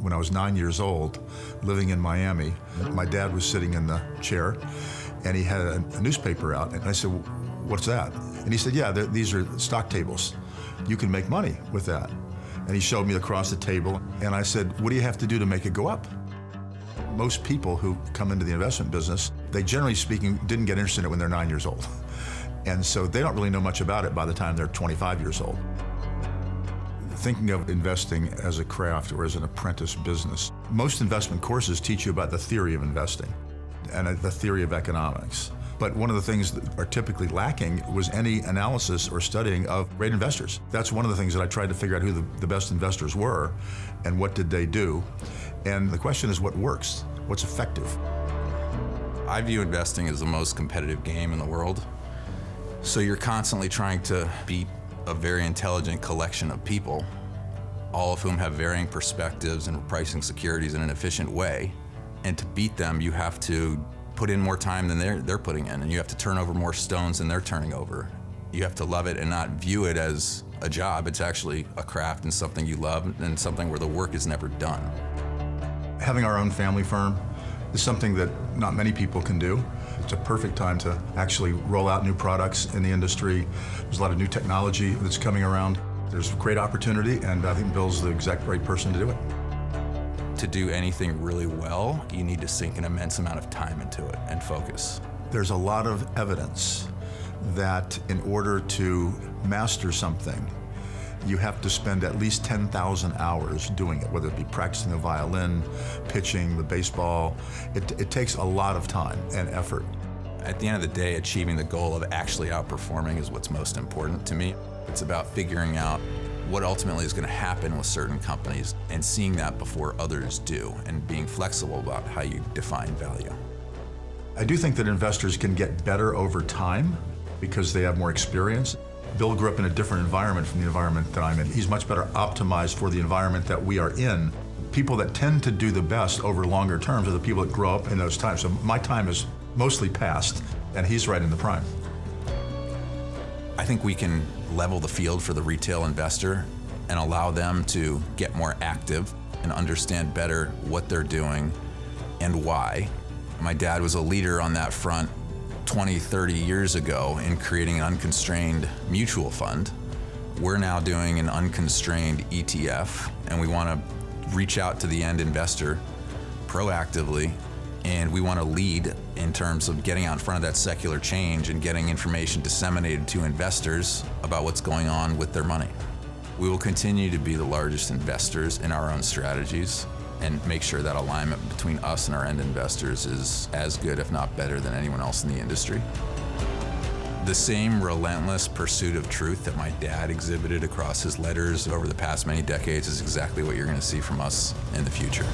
when I was 9 years old, living in Miami. My dad was sitting in the chair, and he had a newspaper out. And I said, "What's that?" And he said, "Yeah, these are stock tables. You can make money with that." And he showed me across the table, and I said, "What do you have to do to make it go up?" Most people who come into the investment business, they generally speaking didn't get interested in it when they're 9 years old. And so they don't really know much about it by the time they're 25 years old. Thinking of investing as a craft or as an apprentice business, most investment courses teach you about the theory of investing and the theory of economics. But one of the things that are typically lacking was any analysis or studying of great investors. That's one of the things that I tried to figure out who the best investors were and what did they do. And the question is, what works? What's effective? I view investing as the most competitive game in the world. So you're constantly trying to beat a very intelligent collection of people, all of whom have varying perspectives and pricing securities in an efficient way. And to beat them, you have to put in more time than they're putting in, and you have to turn over more stones than they're turning over. You have to love it and not view it as a job. It's actually a craft and something you love and something where the work is never done. Having our own family firm is something that not many people can do. It's a perfect time to actually roll out new products in the industry. There's a lot of new technology that's coming around. There's great opportunity, and I think Bill's the exact right person to do it. To do anything really well, you need to sink an immense amount of time into it and focus. There's a lot of evidence that in order to master something, you have to spend at least 10,000 hours doing it, whether it be practicing the violin, pitching, the baseball. It takes a lot of time and effort. At the end of the day, achieving the goal of actually outperforming is what's most important to me. It's about figuring out what ultimately is going to happen with certain companies and seeing that before others do, and being flexible about how you define value. I do think that investors can get better over time because they have more experience. Bill grew up in a different environment from the environment that I'm in. He's much better optimized for the environment that we are in. People that tend to do the best over longer terms are the people that grow up in those times. So my time is mostly past, and he's right in the prime. I think we can level the field for the retail investor and allow them to get more active and understand better what they're doing and why. My dad was a leader on that front 20, 30 years ago in creating an unconstrained mutual fund. We're now doing an unconstrained ETF, and we want to reach out to the end investor proactively, and we want to lead in terms of getting out in front of that secular change and getting information disseminated to investors about what's going on with their money. We will continue to be the largest investors in our own strategies and make sure that alignment between us and our end investors is as good, if not better, than anyone else in the industry. The same relentless pursuit of truth that my dad exhibited across his letters over the past many decades is exactly what you're going to see from us in the future.